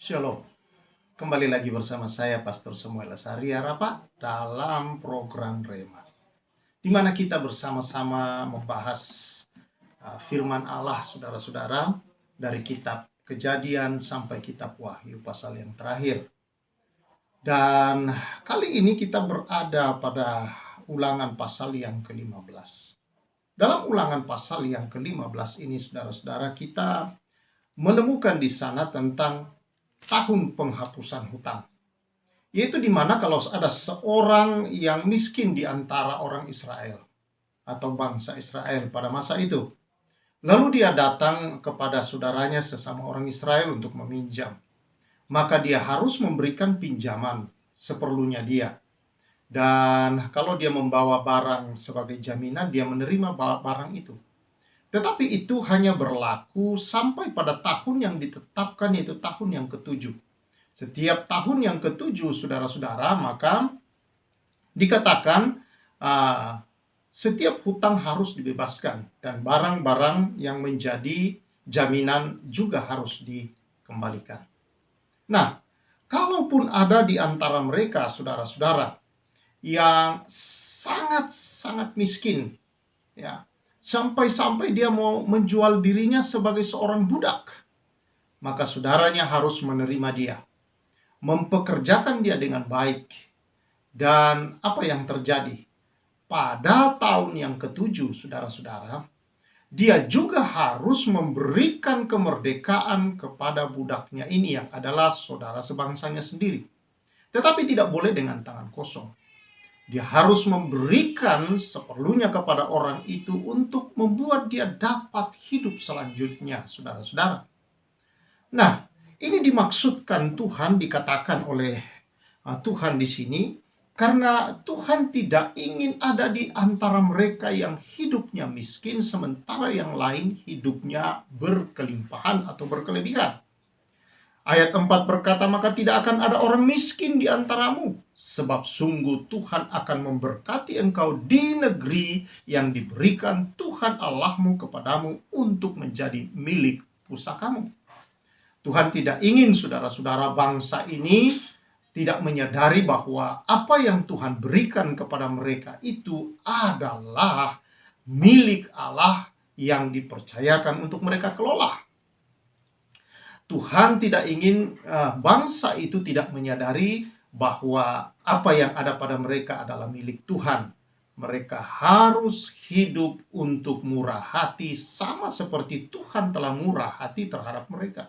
Shalom, kembali lagi bersama saya Pastor Samuel Asari Harapa dalam program Rema, di mana kita bersama-sama membahas firman Allah, saudara-saudara, dari kitab Kejadian sampai kitab Wahyu pasal yang terakhir. Dan kali ini kita berada pada ulangan pasal yang ke-15. Dalam ulangan pasal yang ke-15 ini, saudara-saudara, kita menemukan di sana tentang tahun penghapusan hutang. Yaitu di mana kalau ada seorang yang miskin di antara orang Israel atau bangsa Israel pada masa itu, lalu dia datang kepada saudaranya sesama orang Israel untuk meminjam, maka dia harus memberikan pinjaman seperlunya dia. Dan kalau dia membawa barang sebagai jaminan, dia menerima barang itu. Tetapi itu hanya berlaku sampai pada tahun yang ditetapkan, yaitu tahun yang ketujuh. Setiap tahun yang ketujuh, saudara-saudara, maka dikatakan setiap hutang harus dibebaskan dan barang-barang yang menjadi jaminan juga harus dikembalikan. Nah, kalaupun ada di antara mereka, saudara-saudara, yang sangat-sangat miskin, ya, sampai-sampai dia mau menjual dirinya sebagai seorang budak, maka saudaranya harus menerima dia, mempekerjakan dia dengan baik. Dan apa yang terjadi? Pada tahun yang ketujuh, saudara-saudara, dia juga harus memberikan kemerdekaan kepada budaknya ini yang adalah saudara sebangsanya sendiri. Tetapi tidak boleh dengan tangan kosong. Dia harus memberikan seperlunya kepada orang itu untuk membuat dia dapat hidup selanjutnya, saudara-saudara. Nah, ini dimaksudkan Tuhan, dikatakan oleh Tuhan di sini, karena Tuhan tidak ingin ada di antara mereka yang hidupnya miskin, sementara yang lain hidupnya berkelimpahan atau berkelebihan. Ayat 4 berkata, maka tidak akan ada orang miskin di antaramu, sebab sungguh Tuhan akan memberkati engkau di negeri yang diberikan Tuhan Allahmu kepadamu untuk menjadi milik pusakamu. Tuhan tidak ingin saudara-saudara bangsa ini tidak menyadari bahwa apa yang Tuhan berikan kepada mereka itu adalah milik Allah yang dipercayakan untuk mereka kelola. Tuhan tidak ingin bangsa itu tidak menyadari bahwa apa yang ada pada mereka adalah milik Tuhan. Mereka harus hidup untuk murah hati, sama seperti Tuhan telah murah hati terhadap mereka.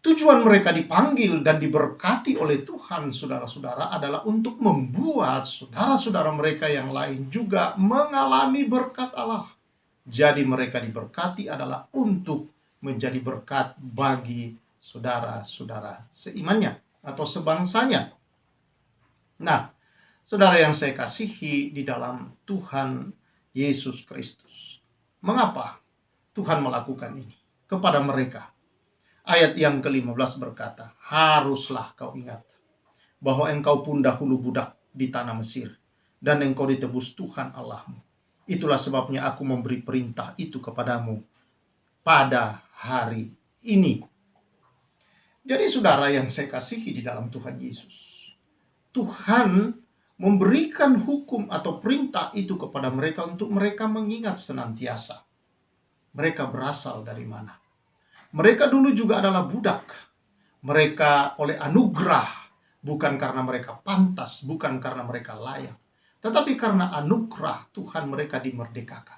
Tujuan mereka dipanggil dan diberkati oleh Tuhan, saudara-saudara, adalah untuk membuat saudara-saudara mereka yang lain juga mengalami berkat Allah. Jadi mereka diberkati adalah untuk menjadi berkat bagi saudara-saudara seimannya atau sebangsanya. Nah, saudara yang saya kasihi di dalam Tuhan Yesus Kristus, mengapa Tuhan melakukan ini kepada mereka? Ayat yang ke-15 berkata, haruslah kau ingat bahwa engkau pun dahulu budak di tanah Mesir, dan engkau ditebus Tuhan Allahmu. Itulah sebabnya aku memberi perintah itu kepadamu pada hari ini. Jadi saudara yang saya kasihi di dalam Tuhan Yesus, Tuhan memberikan hukum atau perintah itu kepada mereka untuk mereka mengingat senantiasa mereka berasal dari mana. Mereka dulu juga adalah budak. Mereka oleh anugerah, bukan karena mereka pantas, bukan karena mereka layak, tetapi karena anugerah Tuhan mereka dimerdekakan.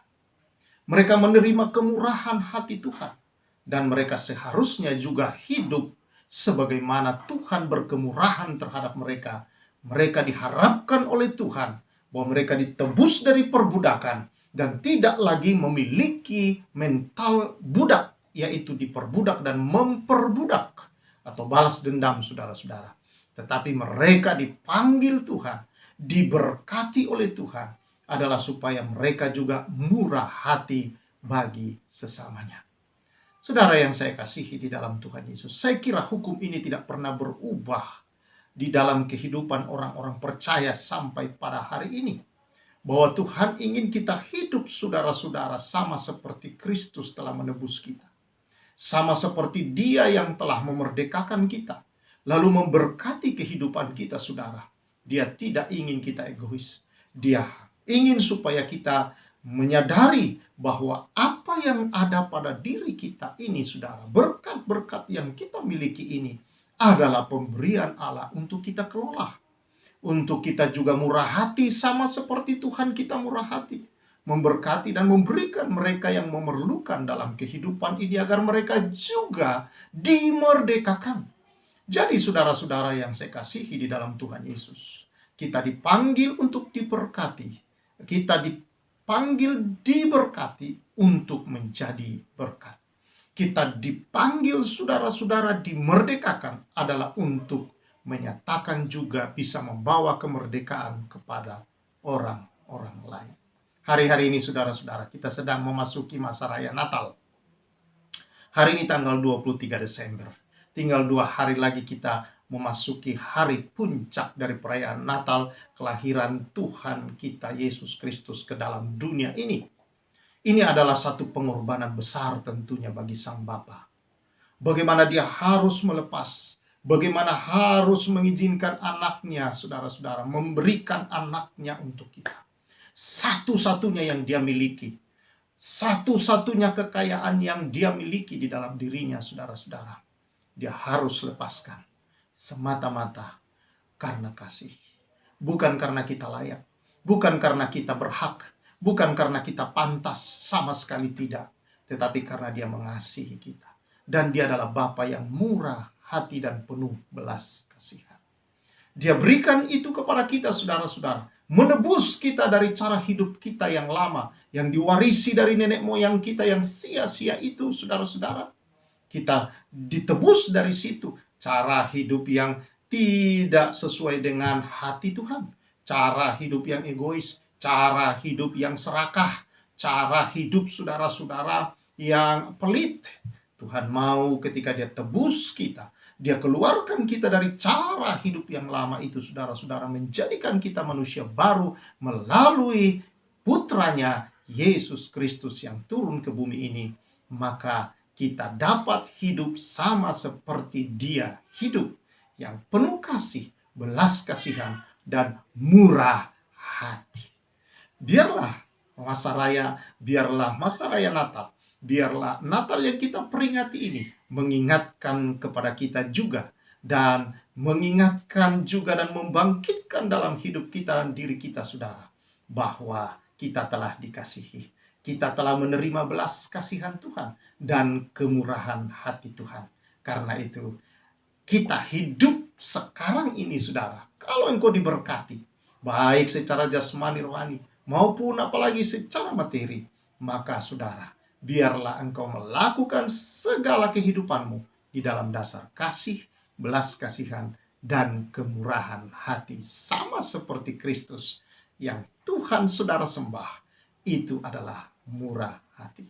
Mereka menerima kemurahan hati Tuhan, dan mereka seharusnya juga hidup sebagaimana Tuhan berkemurahan terhadap mereka. Mereka diharapkan oleh Tuhan bahwa mereka ditebus dari perbudakan dan tidak lagi memiliki mental budak, yaitu diperbudak dan memperbudak atau balas dendam, saudara-saudara. Tetapi mereka dipanggil Tuhan, diberkati oleh Tuhan, adalah supaya mereka juga murah hati bagi sesamanya. Saudara yang saya kasihi di dalam Tuhan Yesus, saya kira hukum ini tidak pernah berubah di dalam kehidupan orang-orang percaya sampai pada hari ini. Bahwa Tuhan ingin kita hidup, saudara-saudara, sama seperti Kristus telah menebus kita. sama seperti Dia yang telah memerdekakan kita, lalu memberkati kehidupan kita, saudara. Dia tidak ingin kita egois. Dia ingin supaya kita menyadari bahwa apa yang ada pada diri kita ini, saudara, berkat-berkat yang kita miliki ini adalah pemberian Allah untuk kita kelola. Untuk kita juga murah hati sama seperti Tuhan kita murah hati. Memberkati dan memberikan mereka yang memerlukan dalam kehidupan ini agar mereka juga dimerdekakan. Jadi saudara-saudara yang saya kasihi di dalam Tuhan Yesus, kita dipanggil untuk diberkati. Kita dipanggil diberkati untuk menjadi berkat. Kita dipanggil saudara-saudara dimerdekakan adalah untuk menyatakan juga bisa membawa kemerdekaan kepada orang-orang lain. Hari-hari ini saudara-saudara, kita sedang memasuki masa raya Natal. Hari ini tanggal 23 Desember. Tinggal 2 hari lagi kita memasuki hari puncak dari perayaan Natal, kelahiran Tuhan kita Yesus Kristus ke dalam dunia ini. Ini adalah satu pengorbanan besar tentunya bagi Sang Bapa. Bagaimana Dia harus melepas, bagaimana harus mengizinkan anaknya, saudara-saudara, memberikan anaknya untuk kita. Satu-satunya yang Dia miliki, satu-satunya kekayaan yang Dia miliki di dalam dirinya, saudara-saudara. Dia harus lepaskan semata-mata karena kasih. Bukan karena kita layak, bukan karena kita berhak, bukan karena kita pantas, sama sekali tidak. Tetapi karena Dia mengasihi kita. Dan Dia adalah Bapa yang murah hati dan penuh belas kasihan. Dia berikan itu kepada kita, saudara-saudara. Menebus kita dari cara hidup kita yang lama, yang diwarisi dari nenek moyang kita yang sia-sia itu, saudara-saudara. Kita ditebus dari situ. Cara hidup yang tidak sesuai dengan hati Tuhan. Cara hidup yang egois. Cara hidup yang serakah. Cara hidup saudara-saudara yang pelit. Tuhan mau ketika Dia tebus kita, Dia keluarkan kita dari cara hidup yang lama itu, saudara-saudara, menjadikan kita manusia baru melalui putranya Yesus Kristus yang turun ke bumi ini. Maka kita dapat hidup sama seperti Dia hidup, yang penuh kasih, belas kasihan, dan murah hati. Biarlah masa raya Natal, biarlah Natal yang kita peringati ini mengingatkan kepada kita juga, dan mengingatkan juga dan membangkitkan dalam hidup kita dan diri kita, saudara, bahwa kita telah dikasihi. Kita telah menerima belas kasihan Tuhan dan kemurahan hati Tuhan. Karena itu, kita hidup sekarang ini, saudara. Kalau engkau diberkati, baik secara jasmani rohani, maupun apalagi secara materi, maka saudara, biarlah engkau melakukan segala kehidupanmu di dalam dasar kasih, belas kasihan, dan kemurahan hati. Sama seperti Kristus yang Tuhan saudara sembah, itu adalah murah hati.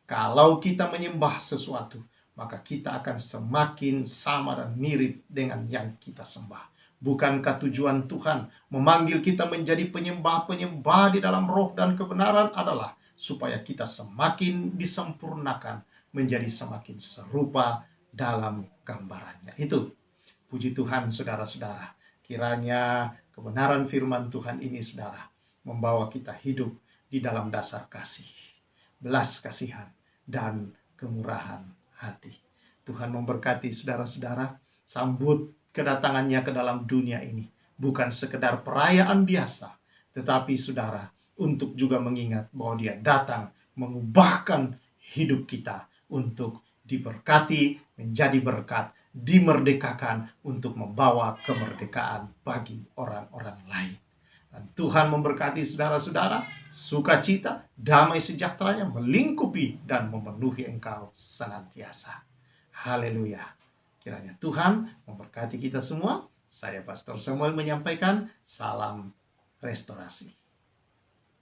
Kalau kita menyembah sesuatu, maka kita akan semakin sama dan mirip dengan yang kita sembah. Bukankah tujuan Tuhan memanggil kita menjadi penyembah-penyembah di dalam roh dan kebenaran adalah supaya kita semakin disempurnakan, menjadi semakin serupa dalam gambarannya. Itu, puji Tuhan saudara-saudara. Kiranya kebenaran firman Tuhan ini, saudara, membawa kita hidup di dalam dasar kasih, belas kasihan, dan kemurahan hati. Tuhan memberkati saudara-saudara. Sambut kedatangannya ke dalam dunia ini. Bukan sekedar perayaan biasa, tetapi saudara, untuk juga mengingat bahwa Dia datang mengubahkan hidup kita untuk diberkati, menjadi berkat, dimerdekakan untuk membawa kemerdekaan bagi orang-orang lain. Dan Tuhan memberkati saudara-saudara, sukacita, damai sejahteranya melingkupi dan memenuhi engkau senantiasa. Haleluya. Kiranya Tuhan memberkati kita semua. Saya Pastor Samuel menyampaikan salam restorasi.